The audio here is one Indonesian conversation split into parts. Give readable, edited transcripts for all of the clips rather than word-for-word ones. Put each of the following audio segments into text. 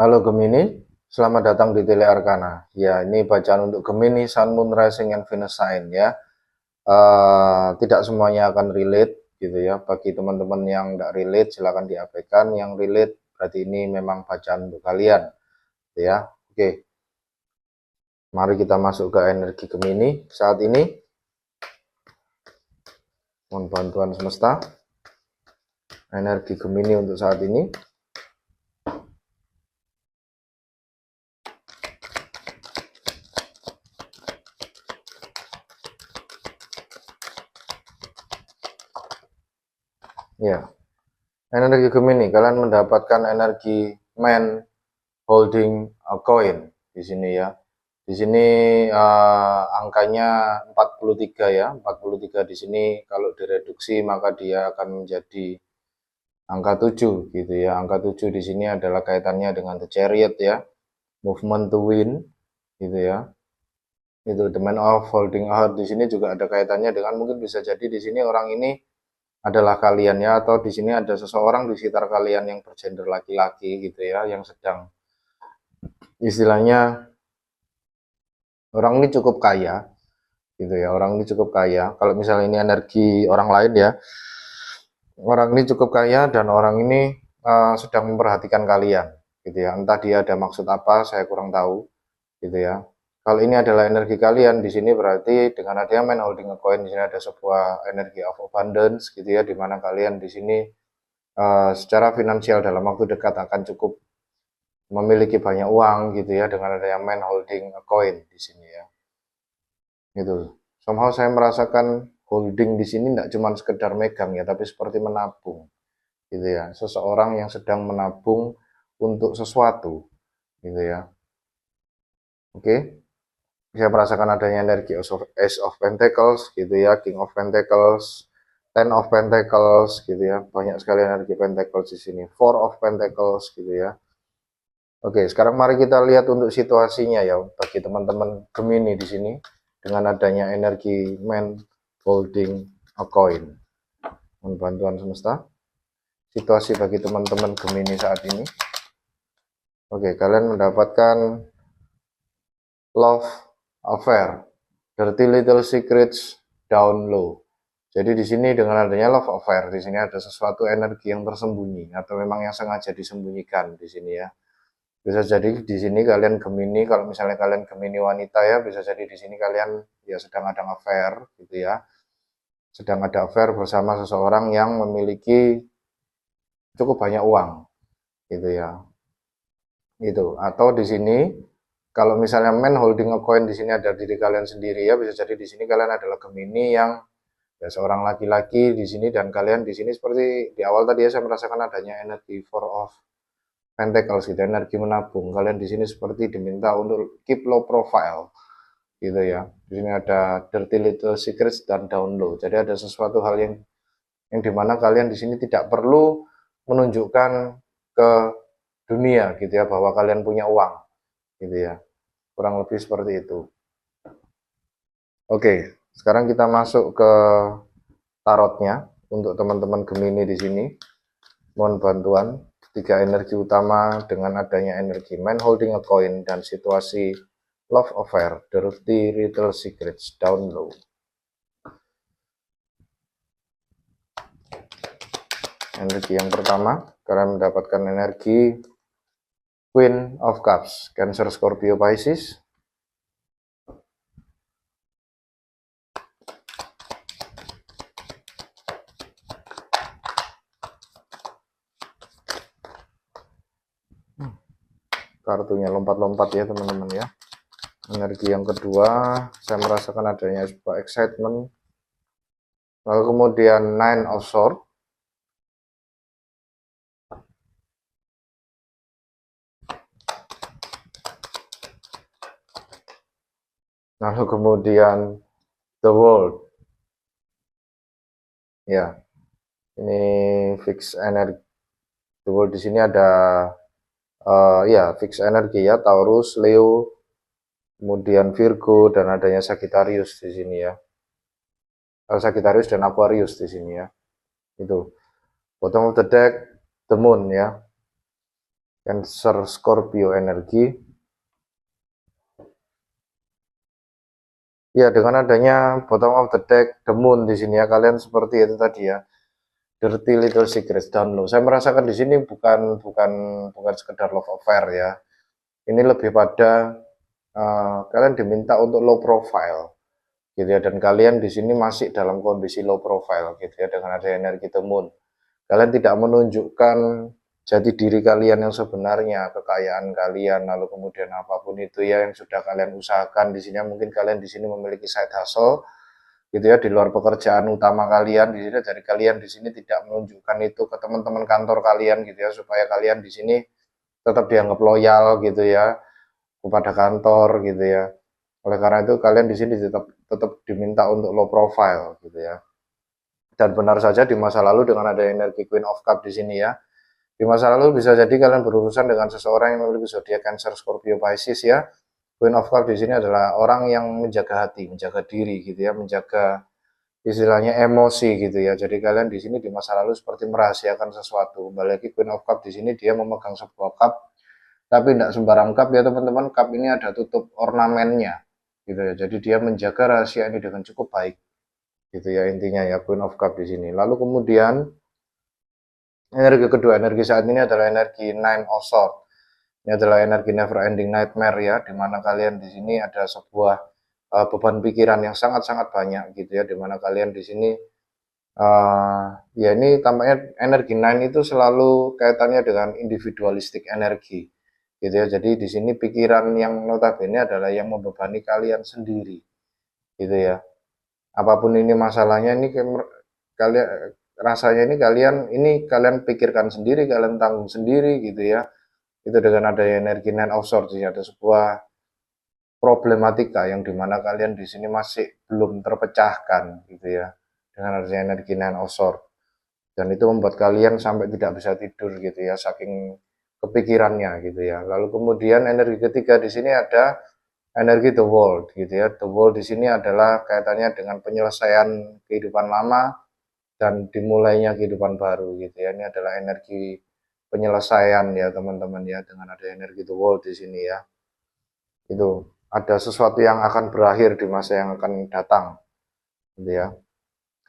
Halo Gemini, selamat datang di Tele Arkana. Ya, ini bacaan untuk Gemini, Sun, Moon, Rising, and Venus sign ya. Tidak semuanya akan relate gitu ya. Bagi teman-teman yang tidak relate, silakan diabaikan. Yang relate berarti ini memang bacaan untuk kalian, gitu ya. Oke, mari kita masuk ke energi Gemini saat ini. Mohon bantuan semesta. Energi Gemini untuk saat ini. Ya, energi Gemini, kalian mendapatkan energi man holding a coin di sini ya. Di sini angkanya 43 ya. 43 di sini kalau direduksi maka dia akan menjadi angka 7 gitu ya. Angka 7 di sini adalah kaitannya dengan the chariot ya. Movement to win gitu ya. Itu the man of holding a heart di sini juga ada kaitannya dengan mungkin bisa jadi di sini orang ini adalah kalian ya, atau di sini ada seseorang di sekitar kalian yang bergender laki-laki gitu ya, yang sedang istilahnya orang ini cukup kaya gitu ya. Orang ini cukup kaya. Kalau misalnya ini energi orang lain ya, orang ini cukup kaya dan orang ini sedang memperhatikan kalian gitu ya. Entah dia ada maksud apa, saya kurang tahu gitu ya. Kalau ini adalah energi kalian di sini berarti dengan adanya man holding a coin di sini ada sebuah energi of abundance gitu ya, di mana kalian di sini secara finansial dalam waktu dekat akan cukup memiliki banyak uang gitu ya, dengan adanya man holding a coin di sini ya. Gitu. Somehow saya merasakan holding di sini tidak cuma sekedar megang ya, tapi seperti menabung gitu ya. Seseorang yang sedang menabung untuk sesuatu gitu ya. Oke. Saya merasakan adanya energi Ace of Pentacles gitu ya, King of Pentacles, Ten of Pentacles gitu ya. Banyak sekali energi Pentacles di sini. Four of Pentacles gitu ya. Oke, sekarang mari kita lihat untuk situasinya ya bagi teman-teman Gemini di sini dengan adanya energi man holding a coin. Mohon bantuan semesta. Situasi bagi teman-teman Gemini saat ini. Oke, kalian mendapatkan love affair, dirty little secrets down low. Jadi di sini dengan adanya love affair, di sini ada sesuatu energi yang tersembunyi atau memang yang sengaja disembunyikan di sini ya. Bisa jadi di sini kalian Gemini, kalau misalnya kalian Gemini wanita ya, bisa jadi di sini kalian ya sedang ada affair gitu ya. Sedang ada affair bersama seseorang yang memiliki cukup banyak uang gitu ya. Itu. Atau di sini kalau misalnya man holding a coin di sini ada diri kalian sendiri ya, bisa jadi di sini kalian adalah Gemini yang ya seorang laki-laki di sini dan kalian di sini seperti di awal tadi ya saya merasakan adanya energi four of Pentacles gitu, energi menabung. Kalian di sini seperti diminta untuk keep low profile gitu ya. Di sini ada dirty little secrets dan down low. Jadi ada sesuatu hal yang dimana kalian di sini tidak perlu menunjukkan ke dunia gitu ya bahwa kalian punya uang gitu ya. Kurang lebih seperti itu. Oke, sekarang kita masuk ke tarotnya untuk teman-teman Gemini di sini. Mohon bantuan tiga energi utama dengan adanya energi man holding a coin dan situasi love affair, dirty little secrets down low. Energi yang pertama, kalian mendapatkan energi Queen of Cups, Cancer, Scorpio, Pisces. Kartunya lompat-lompat ya teman-teman ya. Energi yang kedua, saya merasakan adanya sebuah excitement. Lalu kemudian Nine of Swords. Lalu kemudian The World. Ya, ini fix energi. The World di sini ada ya fix energi ya, Taurus, Leo, kemudian Virgo dan adanya Sagittarius di sini ya. Sagittarius dan Aquarius di sini ya. Itu. Bottom of the deck, the moon ya. Cancer Scorpio energi. Ya, dengan adanya bottom of the deck, the moon di sini ya, kalian seperti itu tadi ya. Dirty little secrets down low. Saya merasakan di sini bukan sekedar love affair ya. Ini lebih pada kalian diminta untuk low profile gitu ya, dan kalian di sini masih dalam kondisi low profile gitu ya, dengan ada energi the moon. Kalian tidak menunjukkan jati diri kalian yang sebenarnya, kekayaan kalian, lalu kemudian apapun itu ya yang sudah kalian usahakan di sini. Mungkin kalian di sini memiliki side hustle gitu ya, di luar pekerjaan utama kalian di sini. Dari kalian di sini tidak menunjukkan itu ke teman-teman kantor kalian gitu ya, supaya kalian di sini tetap dianggap loyal gitu ya kepada kantor gitu ya. Oleh karena itu kalian di sini tetap tetap diminta untuk low profile gitu ya. Dan benar saja di masa lalu dengan ada energi Queen of Cup di sini ya. Di masa lalu bisa jadi kalian berurusan dengan seseorang yang memiliki zodiak Cancer, Scorpio, Pisces ya. Queen of Cup di sini adalah orang yang menjaga hati, menjaga diri gitu ya, menjaga istilahnya emosi gitu ya. Jadi kalian di sini di masa lalu seperti merahasiakan sesuatu. Kembali lagi Queen of Cup di sini dia memegang sebuah cup, tapi tidak sembarang cup ya teman-teman. Cup ini ada tutup ornamennya gitu ya. Jadi dia menjaga rahasia ini dengan cukup baik gitu ya, intinya ya Queen of Cup di sini. Lalu kemudian energi kedua, energi saat ini adalah energi Nine of Swords. Ini adalah energi never ending nightmare ya, di mana kalian di sini ada sebuah beban pikiran yang sangat-sangat banyak gitu ya, di mana kalian di sini ya ini tampaknya energi Nine itu selalu kaitannya dengan individualistik energi gitu ya. Jadi di sini pikiran yang notabene adalah yang membebani kalian sendiri gitu ya. Apapun ini masalahnya, ini kalian rasanya ini kalian pikirkan sendiri, kalian tanggung sendiri gitu ya. Itu dengan ada energi Nine of Swords ya, ada sebuah problematika yang dimana kalian di sini masih belum terpecahkan gitu ya, dengan adanya energi Nine of Swords. Dan itu membuat kalian sampai tidak bisa tidur gitu ya, saking kepikirannya gitu ya. Lalu kemudian energi ketiga di sini ada energi the world gitu ya. The world di sini adalah kaitannya dengan penyelesaian kehidupan lama dan dimulainya kehidupan baru gitu ya. Ini adalah energi penyelesaian ya teman-teman ya, dengan ada energi the world di sini ya. Itu ada sesuatu yang akan berakhir di masa yang akan datang gitu ya.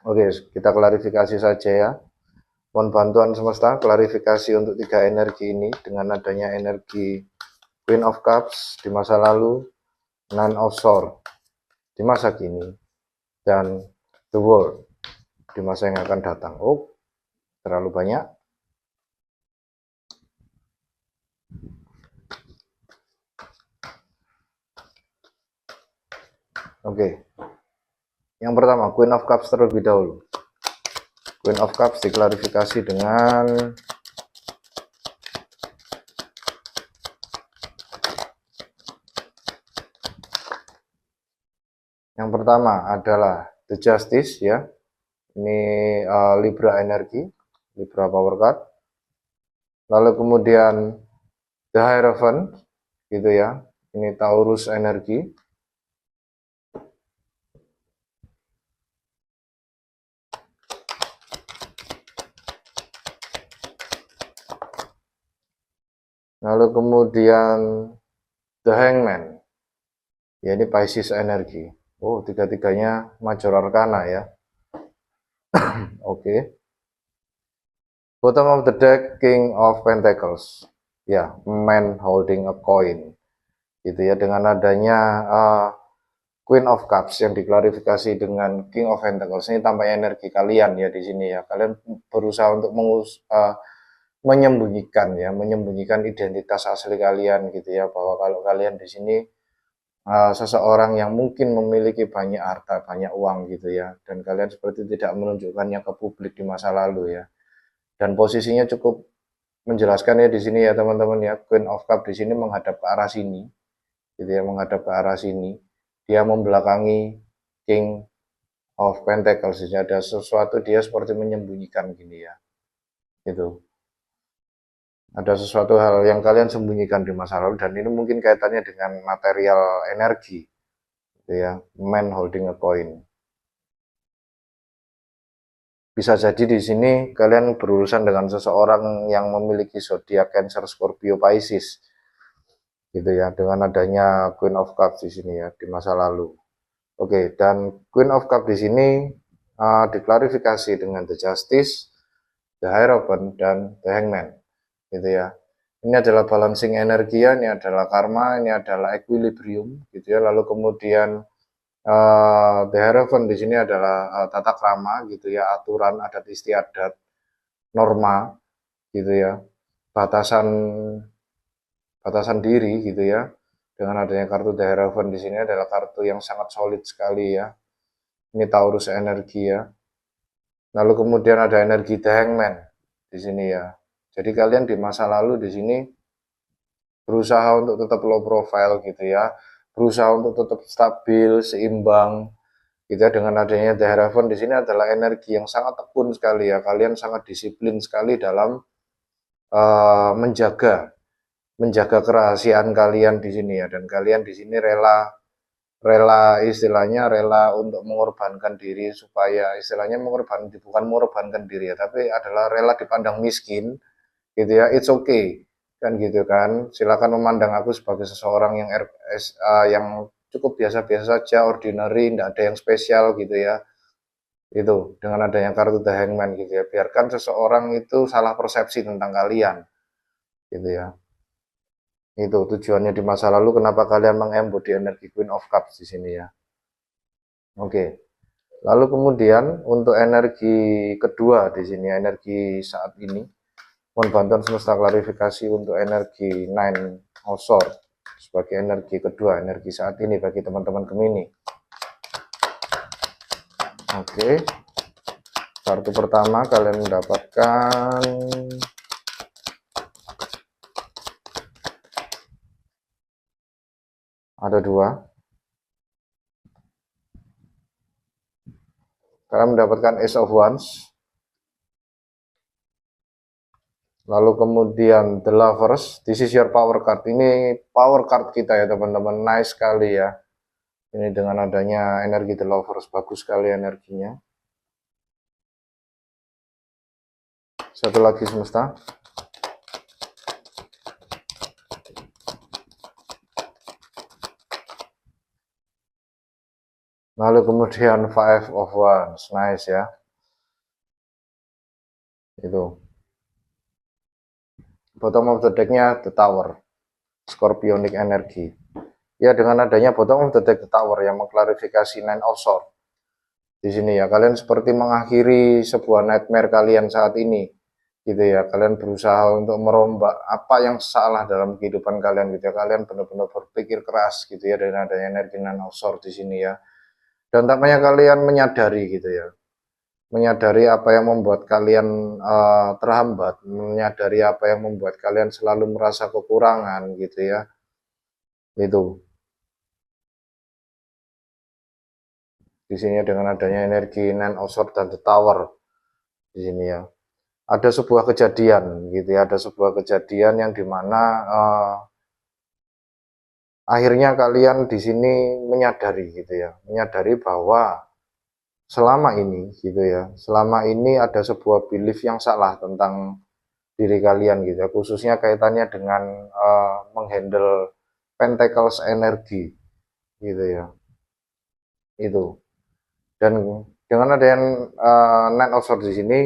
Oke, kita klarifikasi saja ya. Mohon bantuan semesta klarifikasi untuk tiga energi ini dengan adanya energi Queen of Cups di masa lalu, Nine of Swords di masa kini, dan The World di masa yang akan datang. Oh, terlalu banyak. Oke. Yang pertama, Queen of Cups terlebih dahulu. Queen of Cups diklarifikasi dengan yang pertama adalah The Justice ya. Ini Libra energi, Libra power card. Lalu kemudian The Hierophant gitu ya. Ini Taurus energi. Lalu kemudian The Hangman. Ya ini Pisces energi. Oh, tiga-tiganya major arcana ya. Oke. Bottom of the deck, King of Pentacles. Ya, man holding a coin. Gitu ya, dengan adanya Queen of Cups yang diklarifikasi dengan King of Pentacles. Ini tampaknya energi kalian ya di sini ya. Kalian berusaha untuk menyembunyikan ya, menyembunyikan identitas asli kalian gitu ya, bahwa kalau kalian di sini seseorang yang mungkin memiliki banyak harta, banyak uang gitu ya, dan kalian seperti tidak menunjukkannya ke publik di masa lalu ya. Dan posisinya cukup menjelaskan ya di sini ya teman-teman ya. Queen of Cup di sini menghadap ke arah sini, gitu ya, menghadap ke arah sini. Dia membelakangi King of Pentacles. Jadi ada sesuatu dia seperti menyembunyikan gini ya, gitu. Ada sesuatu hal yang kalian sembunyikan di masa lalu, dan ini mungkin kaitannya dengan material energi, gitu ya. Man holding a coin. Bisa jadi di sini kalian berurusan dengan seseorang yang memiliki zodiak Cancer, Scorpio, Pisces, gitu ya. Dengan adanya Queen of Cups di sini ya di masa lalu. Oke, dan Queen of Cups di sini diklarifikasi dengan The Justice, The Hierophant, dan The Hangman, gitu ya. Ini adalah balancing energi ya, ini adalah karma, ini adalah equilibrium, gitu ya. Lalu kemudian The Hierophant di sini adalah tata krama, gitu ya, aturan adat istiadat, norma, gitu ya, batasan batasan diri, gitu ya. Dengan adanya kartu The Hierophant di sini adalah kartu yang sangat solid sekali ya. Ini Taurus energi ya. Lalu kemudian ada energi The Hangman di sini ya. Jadi kalian di masa lalu di sini berusaha untuk tetap low profile gitu ya, berusaha untuk tetap stabil, seimbang gitu ya. Dengan adanya The Hierophant di sini adalah energi yang sangat tekun sekali ya. Kalian sangat disiplin sekali dalam menjaga menjaga kerahasiaan kalian di sini ya. Dan kalian di sini rela rela istilahnya rela untuk mengorbankan diri supaya istilahnya mengorbankan bukan mengorbankan diri ya, tapi adalah rela dipandang miskin gitu ya, it's okay kan gitu kan. Silakan memandang aku sebagai seseorang yang yang cukup biasa-biasa saja, ordinary, tidak ada yang spesial gitu ya. Itu dengan adanya kartu The Hangman gitu ya, biarkan seseorang itu salah persepsi tentang kalian gitu ya. Itu tujuannya di masa lalu kenapa kalian mengembody energi Queen of Cups di sini ya. Oke. Lalu kemudian untuk energi kedua di sini, energi saat ini, mohon bantuan semesta klarifikasi untuk energi Nine of Swords sebagai energi kedua, energi saat ini bagi teman-teman Gemini. Oke. Kartu pertama kalian mendapatkan ada dua. Kalian mendapatkan Ace of Wands. Lalu kemudian The Lovers, this is your power card. Ini power card kita ya teman-teman, nice sekali ya. Ini dengan adanya energi The Lovers, bagus sekali energinya. Satu lagi semesta. Lalu kemudian Five of Wands, nice ya. Itu. Bottom of the deck-nya The Tower, Scorpionic energi. Ya dengan adanya bottom of the deck The Tower yang mengklarifikasi Nine of Swords di sini ya, kalian seperti mengakhiri sebuah nightmare kalian saat ini gitu ya. Kalian berusaha untuk merombak apa yang salah dalam kehidupan kalian gitu ya. Kalian benar-benar berpikir keras gitu ya dengan adanya energi Nine of Swords di sini ya. Dan tampaknya kalian menyadari gitu ya, menyadari apa yang membuat kalian terhambat, menyadari apa yang membuat kalian selalu merasa kekurangan gitu ya. Itu di sini dengan adanya energi Nine of Swords dan The Tower di sini ya. Ada sebuah kejadian gitu ya, ada sebuah kejadian yang dimana akhirnya kalian di sini menyadari gitu ya, menyadari bahwa selama ini gitu ya, selama ini ada sebuah belief yang salah tentang diri kalian gitu ya, khususnya kaitannya dengan menghandle Pentacles energi gitu ya. Itu. Dan dengan adanya Nine of Swords di sini,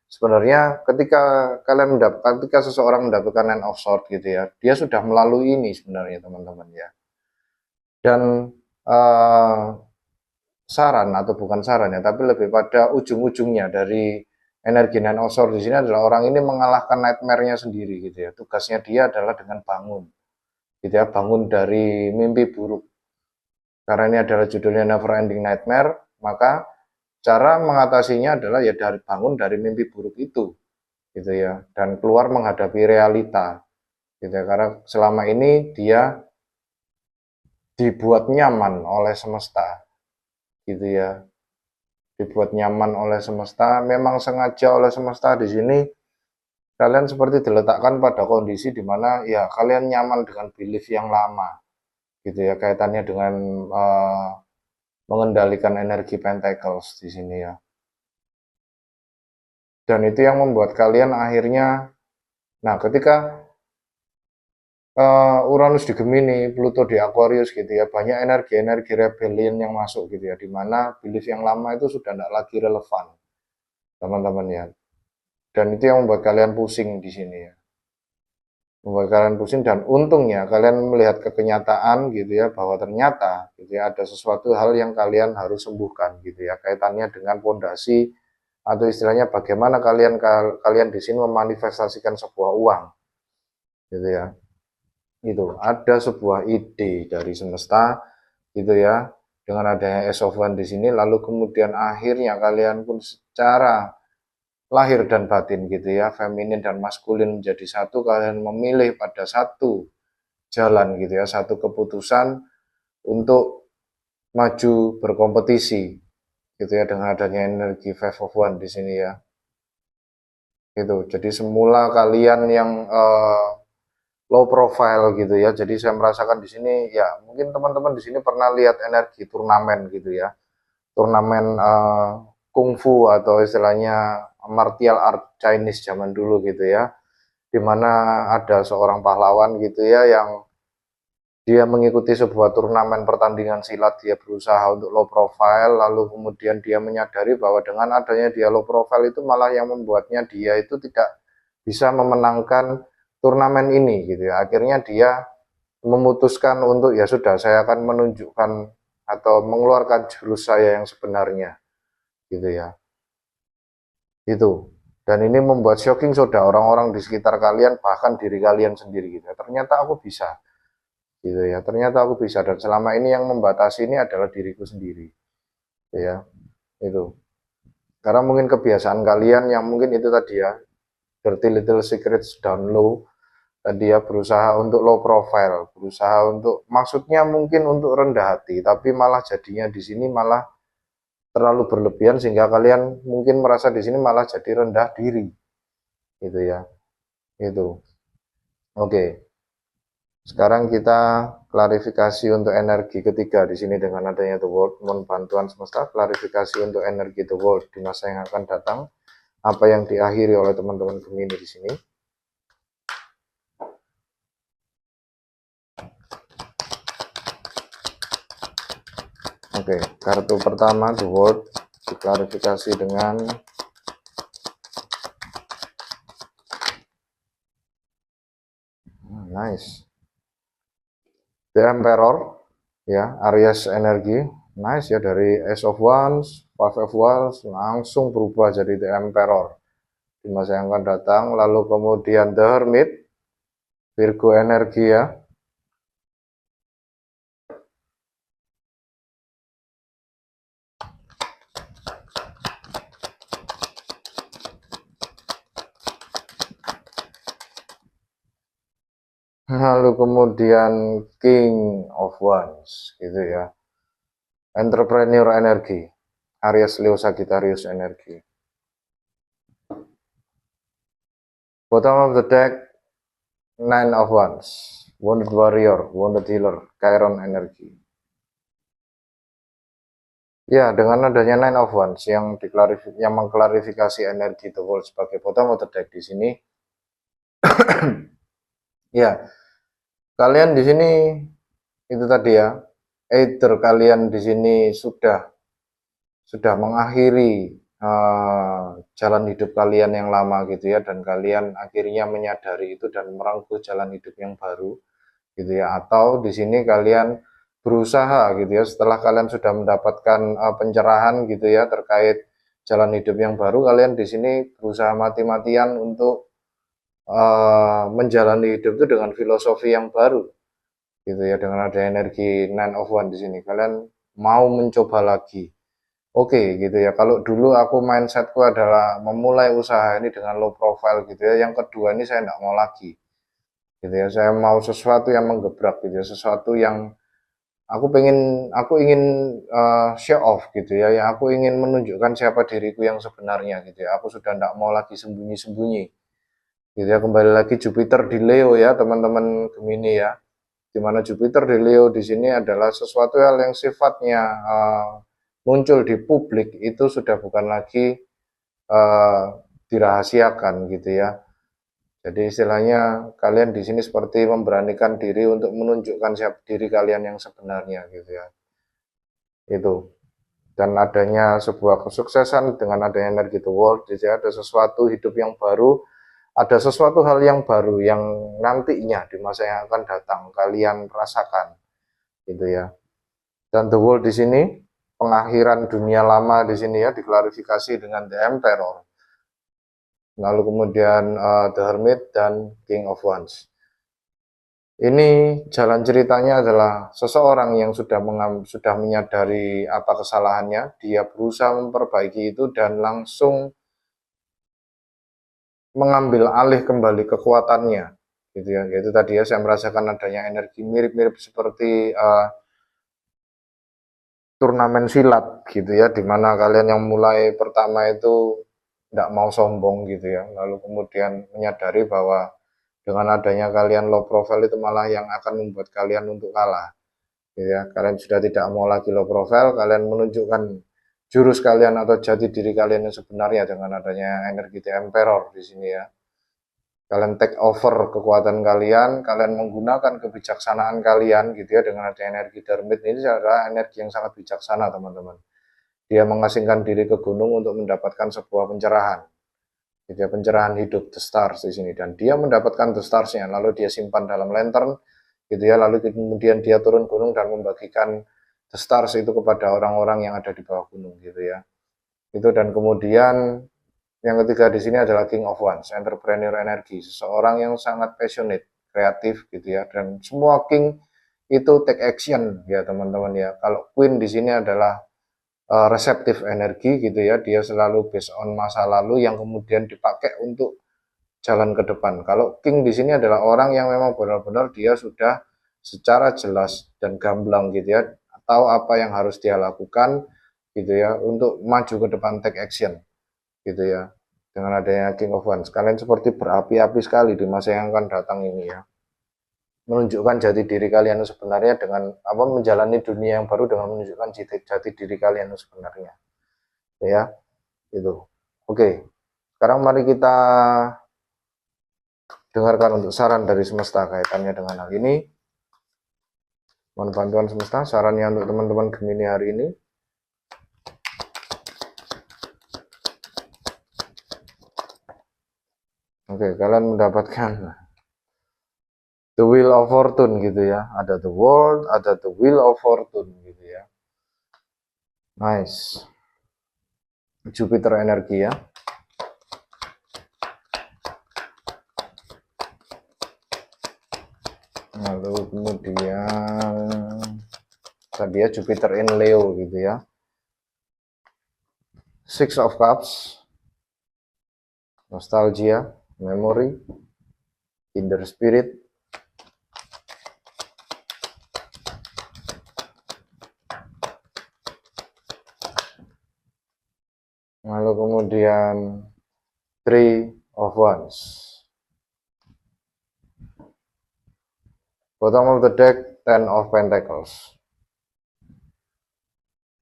sebenarnya ketika ketika seseorang mendapatkan Nine of Swords gitu ya, dia sudah melalui ini sebenarnya teman-teman ya. Dan saran atau bukan saran ya, tapi lebih pada ujung-ujungnya dari energi Nine of Swords di sini adalah orang ini mengalahkan nightmare-nya sendiri gitu ya. Tugasnya dia adalah dengan bangun gitu ya, bangun dari mimpi buruk. Karena ini adalah judulnya Never Ending Nightmare, maka cara mengatasinya adalah ya dari bangun dari mimpi buruk itu gitu ya, dan keluar menghadapi realita gitu ya. Karena selama ini dia dibuat nyaman oleh semesta gitu ya, dibuat nyaman oleh semesta, memang sengaja oleh semesta. Di sini kalian seperti diletakkan pada kondisi di mana ya kalian nyaman dengan belief yang lama gitu ya, kaitannya dengan mengendalikan energi Pentacles di sini ya. Dan itu yang membuat kalian akhirnya, nah ketika Uranus di Gemini, Pluto di Aquarius gitu ya, banyak energi-energi rebellion yang masuk gitu ya, dimana belief yang lama itu sudah tidak lagi relevan, teman-teman ya. Dan itu yang membuat kalian pusing di sini ya, membuat kalian pusing. Dan untungnya kalian melihat kekenyataan gitu ya, bahwa ternyata gitu ya ada sesuatu hal yang kalian harus sembuhkan gitu ya, kaitannya dengan pondasi atau istilahnya bagaimana kalian di sini memanifestasikan sebuah uang gitu ya. Itu ada sebuah ide dari semesta gitu ya, dengan adanya Ace of One di sini, lalu kemudian akhirnya kalian pun secara lahir dan batin gitu ya, feminin dan maskulin menjadi satu, kalian memilih pada satu jalan gitu ya, satu keputusan untuk maju berkompetisi gitu ya, dengan adanya energi Five of One di sini ya. Gitu. Jadi semula kalian yang low profile gitu ya. Jadi saya merasakan di sini ya, mungkin teman-teman di sini pernah lihat energi turnamen gitu ya. Turnamen kungfu atau istilahnya martial art Chinese zaman dulu gitu ya. Di mana ada seorang pahlawan gitu ya yang dia mengikuti sebuah turnamen pertandingan silat, dia berusaha untuk low profile, lalu kemudian dia menyadari bahwa dengan adanya dia low profile itu malah yang membuatnya dia itu tidak bisa memenangkan turnamen ini gitu ya. Akhirnya dia memutuskan untuk ya sudah, saya akan menunjukkan atau mengeluarkan jurus saya yang sebenarnya gitu ya. Itu. Dan ini membuat shocking sudah orang-orang di sekitar kalian, bahkan diri kalian sendiri gitu ya. Ternyata aku bisa gitu ya. Ternyata aku bisa, dan selama ini yang membatasi ini adalah diriku sendiri gitu ya. Itu. Karena mungkin kebiasaan kalian yang mungkin itu tadi ya, dirty little secrets down low. Dia berusaha untuk low profile, berusaha untuk maksudnya mungkin untuk rendah hati, tapi malah jadinya di sini malah terlalu berlebihan sehingga kalian mungkin merasa di sini malah jadi rendah diri, gitu ya. Itu. Oke. Sekarang kita klarifikasi untuk energi ketiga di sini dengan adanya The World, mohon bantuan semesta klarifikasi untuk energi The World di masa yang akan datang, apa yang diakhiri oleh teman-teman Gemini di sini. Oke, kartu pertama The World diklarifikasi dengan nice. The Emperor ya, Aries energi. Nice ya, dari Ace of Wands, Five of Wands langsung berubah jadi The Emperor di masa yang akan datang. Lalu kemudian The Hermit, Virgo energi ya. Lalu kemudian King of Wands gitu ya. Entrepreneur energi, Aries Leo Sagittarius energi. Bottom of the deck, Nine of Wands, Wounded Warrior, Wounded Healer, Chiron energi. Ya, dengan adanya Nine of Wands yang mengklarifikasi energi The World sebagai bottom of the deck di sini, ya, kalian di sini itu tadi ya, either kalian di sini sudah mengakhiri jalan hidup kalian yang lama gitu ya, dan kalian akhirnya menyadari itu dan merengkuh jalan hidup yang baru gitu ya, atau di sini kalian berusaha gitu ya, setelah kalian sudah mendapatkan pencerahan gitu ya terkait jalan hidup yang baru, kalian di sini berusaha mati-matian untuk menjalani hidup itu dengan filosofi yang baru gitu ya, dengan ada energi Nine of One di sini kalian mau mencoba lagi. Oke gitu ya, kalau dulu aku mindsetku adalah memulai usaha ini dengan low profile gitu ya, yang kedua ini saya tidak mau lagi gitu ya, saya mau sesuatu yang menggebrak gitu ya, sesuatu yang aku ingin show off gitu ya, yang aku ingin menunjukkan siapa diriku yang sebenarnya gitu ya, aku sudah tidak mau lagi sembunyi-sembunyi gitu ya. Kembali lagi Jupiter di Leo ya teman-teman Gemini ya, dimana Jupiter di Leo di sini adalah sesuatu hal yang sifatnya muncul di publik itu sudah bukan lagi uh, dirahasiakan gitu ya. Jadi istilahnya kalian di sini seperti memberanikan diri untuk menunjukkan diri kalian yang sebenarnya gitu ya. Itu. Dan adanya sebuah kesuksesan dengan adanya energi the world, jadi ada sesuatu hidup yang baru, ada sesuatu hal yang baru yang nantinya di masa yang akan datang kalian rasakan gitu ya. Dan the world di sini pengakhiran dunia lama di sini ya diklarifikasi dengan the emperor. Lalu kemudian the hermit dan king of wands. Ini jalan ceritanya adalah seseorang yang sudah menyadari apa kesalahannya, dia berusaha memperbaiki itu dan langsung mengambil alih kembali kekuatannya, gitu ya. Yaitu tadi ya saya merasakan adanya energi mirip-mirip seperti turnamen silat, gitu ya, dimana kalian yang mulai pertama itu tidak mau sombong, gitu ya, lalu kemudian menyadari bahwa dengan adanya kalian low profile itu malah yang akan membuat kalian untuk kalah. Ya, kalian sudah tidak mau lagi low profile, kalian menunjukkan jurus kalian atau jati diri kalian yang sebenarnya dengan adanya energi The Emperor di sini ya. Kalian take over kekuatan kalian, kalian menggunakan kebijaksanaan kalian gitu ya dengan adanya energi Hermit ini adalah energi yang sangat bijaksana teman-teman. Dia mengasingkan diri ke gunung untuk mendapatkan sebuah pencerahan. Gitu ya, pencerahan hidup the stars di sini dan dia mendapatkan the starsnya lalu dia simpan dalam lantern gitu ya, lalu kemudian dia turun gunung dan membagikan the stars itu kepada orang-orang yang ada di bawah gunung gitu ya. Itu dan kemudian yang ketiga di sini adalah King of Wands, entrepreneur energi, seseorang yang sangat passionate, kreatif gitu ya, dan semua king itu take action ya teman-teman ya. Kalau queen di sini adalah reseptif energi gitu ya, dia selalu based on masa lalu yang kemudian dipakai untuk jalan ke depan. Kalau king di sini adalah orang yang memang benar-benar dia sudah secara jelas dan gamblang gitu ya, tahu apa yang harus dia lakukan gitu ya untuk maju ke depan take action gitu ya. Dengan adanya King of Wands, kalian seperti berapi-api sekali di masa yang akan datang ini ya. Menunjukkan jati diri kalian sebenarnya dengan apa menjalani dunia yang baru dengan menunjukkan jati diri kalian sebenarnya. Ya, itu. Oke. Sekarang mari kita dengarkan untuk saran dari semesta kaitannya dengan hal ini. Mohon bantuan semesta, sarannya untuk teman-teman Gemini hari ini. Oke, kalian mendapatkan the wheel of fortune gitu ya. Ada the world, ada the wheel of fortune gitu ya. Nice. Jupiter energi ya. Lalu kemudian tadi ya Jupiter in Leo gitu ya. Six of Cups. Nostalgia, memory, kinder spirit. Lalu kemudian Three of Wands. Bottom of the deck, Ten of Pentacles.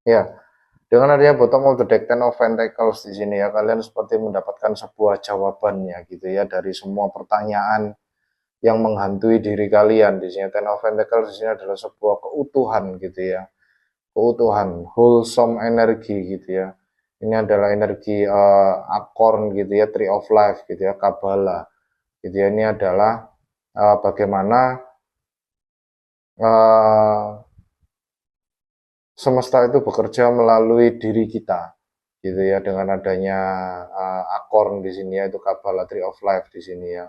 Ya, dengan adanya bottom of the deck, Ten of Pentacles di sini ya, kalian seperti mendapatkan sebuah jawabannya gitu ya dari semua pertanyaan yang menghantui diri kalian di sini. Ten of Pentacles di sini adalah sebuah keutuhan gitu ya, keutuhan, wholesome energi gitu ya. Ini adalah energi acorn gitu ya, Tree of Life gitu ya, Kabbalah gitu ya. Ini adalah bagaimana semesta itu bekerja melalui diri kita gitu ya dengan adanya acorn di sini ya, itu Kabbalah Tree of Life di sini ya.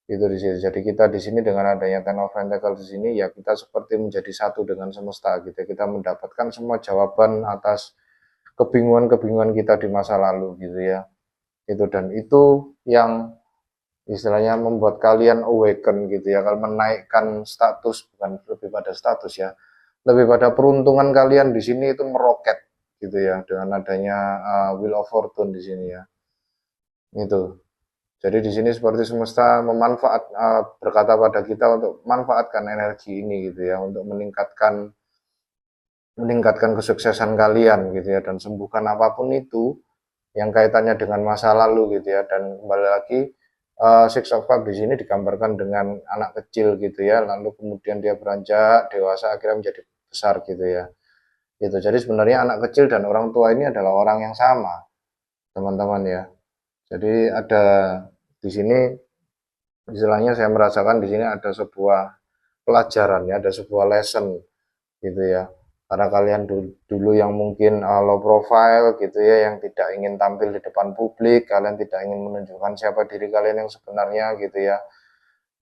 Itu di sini. Jadi kita di sini dengan adanya Ten of Pentacles di sini ya kita seperti menjadi satu dengan semesta gitu. Kita mendapatkan semua jawaban atas kebingungan-kebingungan kita di masa lalu gitu ya. Itu dan itu yang istilahnya membuat kalian awaken gitu ya, kalau menaikkan status, bukan lebih pada status ya, lebih pada peruntungan kalian di sini itu meroket gitu ya dengan adanya Wheel of Fortune di sini ya. Itu. Jadi di sini seperti semesta berkata pada kita untuk manfaatkan energi ini gitu ya untuk meningkatkan kesuksesan kalian gitu ya dan sembuhkan apapun itu yang kaitannya dengan masa lalu gitu ya. Dan kembali lagi Six of Cups di sini digambarkan dengan anak kecil gitu ya, lalu kemudian dia beranjak dewasa akhirnya menjadi besar gitu ya. Gitu. Jadi sebenarnya anak kecil dan orang tua ini adalah orang yang sama, teman-teman ya. Jadi ada di sini istilahnya saya merasakan di sini ada sebuah pelajaran ya, ada sebuah lesson gitu ya. Karena kalian dulu yang mungkin low profile gitu ya, yang tidak ingin tampil di depan publik, kalian tidak ingin menunjukkan siapa diri kalian yang sebenarnya gitu ya.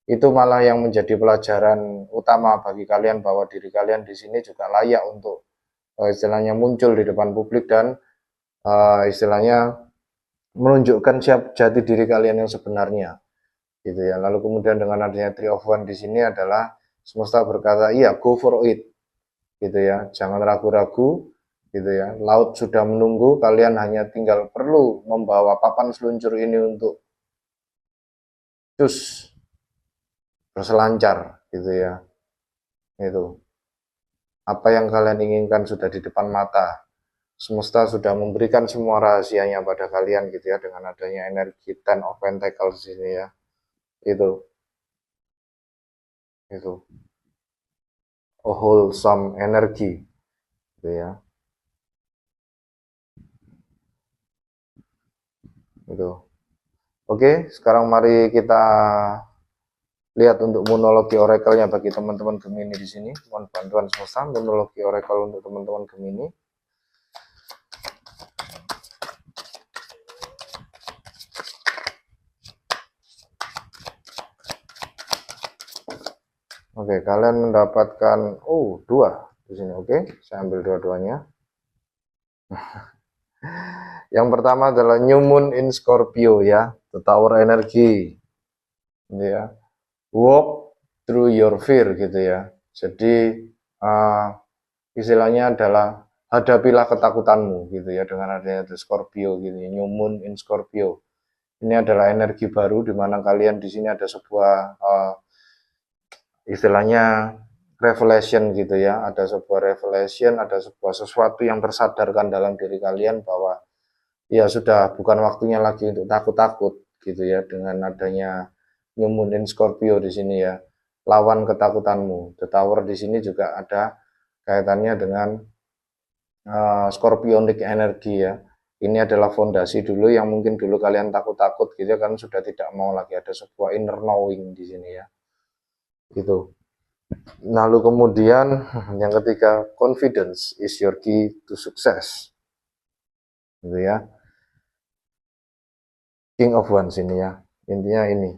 Itu malah yang menjadi pelajaran utama bagi kalian bahwa diri kalian di sini juga layak untuk istilahnya muncul di depan publik dan istilahnya menunjukkan jati diri kalian yang sebenarnya gitu ya. Lalu kemudian dengan adanya Three of One di sini adalah semesta berkata, iya, go for it gitu ya, jangan ragu-ragu gitu ya. Laut sudah menunggu, kalian hanya tinggal perlu membawa papan seluncur ini untuk cus berselancar gitu ya. Itu apa yang kalian inginkan sudah di depan mata. Semesta sudah memberikan semua rahasianya pada kalian gitu ya, dengan adanya energi Ten of Pentacles ini ya. Itu a wholesome energy gitu ya. Itu. Oke, sekarang mari kita lihat untuk monologi oracle-nya bagi teman-teman Gemini di sini. Mohon bantuan semesta monologi oracle untuk teman-teman Gemini. Oke, kalian mendapatkan dua di sini. Oke, saya ambil dua-duanya. Yang pertama adalah New Moon in Scorpio ya, The Tower Energy. Gitu ya. Walk through your fear gitu ya. Jadi istilahnya adalah hadapilah ketakutanmu gitu ya, dengan adanya The Scorpio gitu ya. New Moon in Scorpio. Ini adalah energi baru di mana kalian di sini ada sebuah istilahnya revelation gitu ya, ada sebuah revelation, ada sebuah sesuatu yang tersadarkan dalam diri kalian bahwa ya sudah bukan waktunya lagi untuk takut-takut gitu ya, dengan adanya New Moon in Scorpio di sini ya. Lawan ketakutanmu. The Tower di sini juga ada kaitannya dengan Scorpionic energi ya. Ini adalah fondasi dulu yang mungkin dulu kalian takut-takut gitu kan, sudah tidak mau lagi, ada sebuah inner knowing di sini ya. Gitu. Lalu kemudian yang ketiga, confidence is your key to success. Gitu ya. King of Wands ini ya. Intinya ini.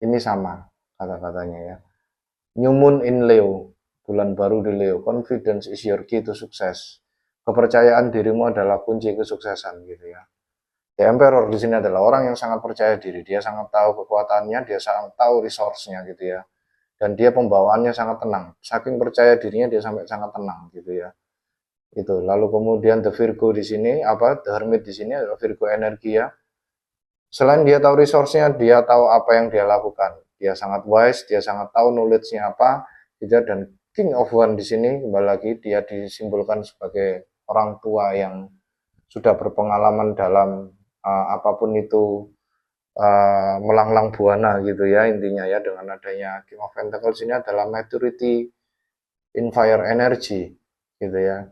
Ini sama kata-katanya ya. New Moon in Leo, bulan baru di Leo. Confidence is your key to success. Kepercayaan dirimu adalah kunci kesuksesan gitu ya. The Emperor di sini adalah orang yang sangat percaya diri. Dia sangat tahu kekuatannya, dia sangat tahu resource-nya gitu ya. Dan dia pembawaannya sangat tenang. Saking percaya dirinya dia sampai sangat tenang gitu ya. Itu. Lalu kemudian The Virgo di sini, The Hermit di sini adalah Virgo energi ya. Selain dia tahu resource-nya, dia tahu apa yang dia lakukan. Dia sangat wise, dia sangat tahu knowledge-nya apa, gitu. Dan King of One di sini kembali lagi dia disimbolkan sebagai orang tua yang sudah berpengalaman dalam apapun itu, melanglang buana gitu ya intinya ya, dengan adanya King of Pentacles ini adalah maturity in fire energy gitu ya.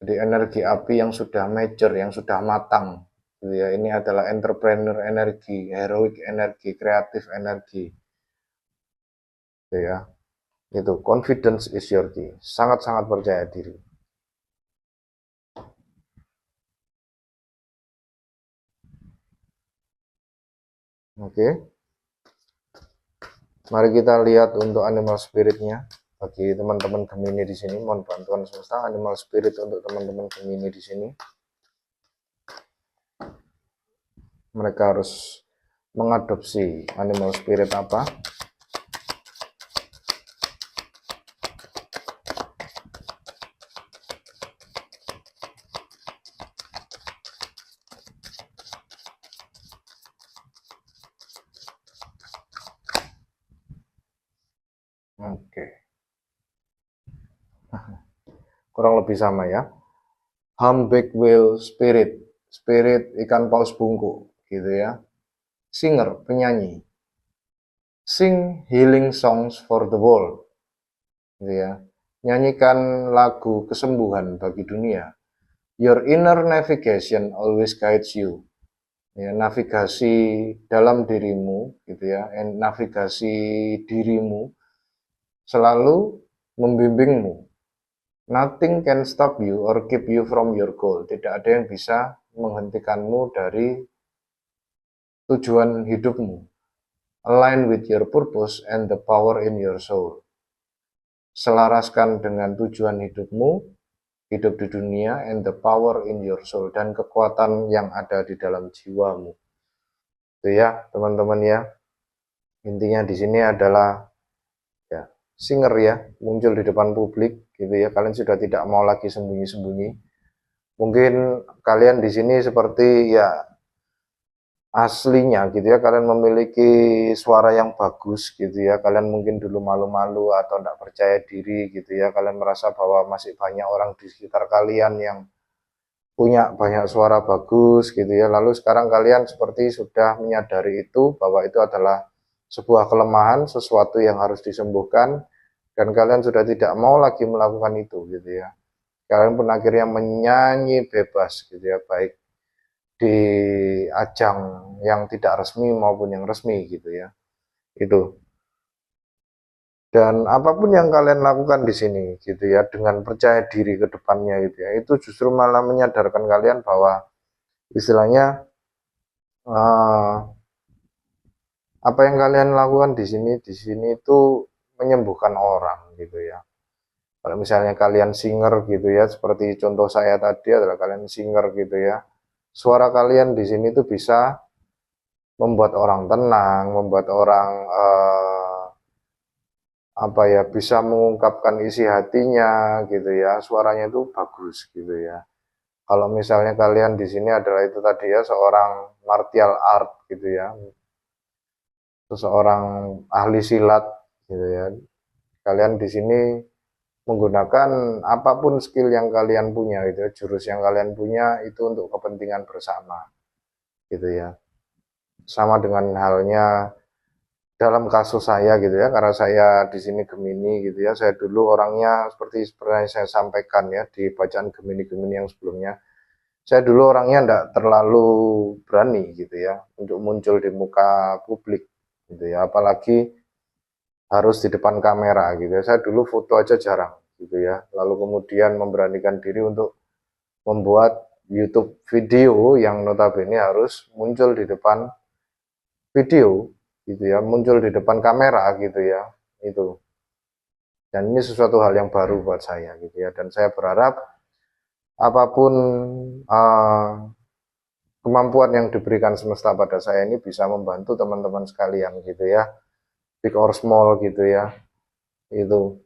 Jadi energi api yang sudah mature, yang sudah matang gitu ya. Ini adalah entrepreneur energi, heroic energi, kreatif energi gitu ya. Itu confidence is your key. Sangat-sangat percaya diri. Oke. Mari kita lihat untuk animal spiritnya bagi teman-teman Gemini di sini. Mohon bantuan semesta animal spirit untuk teman-teman Gemini di sini. Mereka harus mengadopsi animal spirit apa? Oke. kurang lebih sama ya. Humpback whale spirit, spirit ikan paus bungkuk gitu ya. Singer, penyanyi. Sing healing songs for the world gitu ya. Nyanyikan lagu kesembuhan bagi dunia. Your inner navigation always guides you. Ya, navigasi dalam dirimu gitu ya, navigasi dirimu selalu membimbingmu. Nothing can stop you or keep you from your goal. Tidak ada yang bisa menghentikanmu dari tujuan hidupmu. Align with your purpose and the power in your soul. Selaraskan dengan tujuan hidupmu, hidup di dunia, and the power in your soul, dan kekuatan yang ada di dalam jiwamu. Itu ya, teman-teman ya. Intinya di sini adalah ya, singer ya, muncul di depan publik gitu ya. Kalian sudah tidak mau lagi sembunyi-sembunyi. Mungkin kalian di sini seperti ya aslinya gitu ya, kalian memiliki suara yang bagus gitu ya, kalian mungkin dulu malu-malu atau tidak percaya diri gitu ya, kalian merasa bahwa masih banyak orang di sekitar kalian yang punya banyak suara bagus gitu ya, lalu sekarang kalian seperti sudah menyadari itu, bahwa itu adalah sebuah kelemahan, sesuatu yang harus disembuhkan, dan kalian sudah tidak mau lagi melakukan itu gitu ya, kalian pun akhirnya menyanyi bebas gitu ya, baik di ajang yang tidak resmi maupun yang resmi gitu ya. Itu. Dan apapun yang kalian lakukan di sini gitu ya, dengan percaya diri ke depannya gitu ya, itu justru malah menyadarkan kalian bahwa istilahnya apa yang kalian lakukan di sini itu menyembuhkan orang gitu ya. Kalau misalnya kalian singer gitu ya, seperti contoh saya tadi adalah kalian singer gitu ya, suara kalian di sini tuh bisa membuat orang tenang, membuat orang apa ya, bisa mengungkapkan isi hatinya gitu ya, suaranya itu bagus gitu ya. Kalau misalnya kalian di sini adalah itu tadi ya, seorang martial art gitu ya, seseorang ahli silat gitu ya, kalian di sini menggunakan apapun skill yang kalian punya gitu ya, jurus yang kalian punya itu untuk kepentingan bersama gitu ya. Sama dengan halnya dalam kasus saya gitu ya, karena saya di sini Gemini gitu ya, saya dulu orangnya seperti yang saya sampaikan ya di bacaan Gemini-Gemini yang sebelumnya, saya dulu orangnya tidak terlalu berani gitu ya untuk muncul di muka publik gitu ya, apalagi harus di depan kamera gitu ya. Saya dulu foto aja jarang gitu ya, lalu kemudian memberanikan diri untuk membuat YouTube video yang notabene harus muncul di depan video gitu ya, muncul di depan kamera gitu ya, itu. Dan ini sesuatu hal yang baru buat saya gitu ya, dan saya berharap apapun kemampuan yang diberikan semesta pada saya ini bisa membantu teman-teman sekalian gitu ya, big or small gitu ya, itu.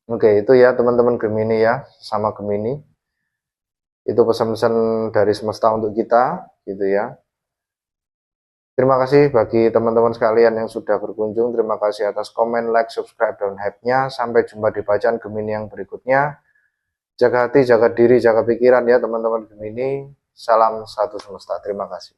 Oke, itu ya teman-teman Gemini ya, sama Gemini. Itu pesan-pesan dari semesta untuk kita gitu ya. Terima kasih bagi teman-teman sekalian yang sudah berkunjung. Terima kasih atas komen, like, subscribe, dan hype-nya. Sampai jumpa di bacaan Gemini yang berikutnya. Jaga hati, jaga diri, jaga pikiran ya teman-teman Gemini. Salam satu semesta. Terima kasih.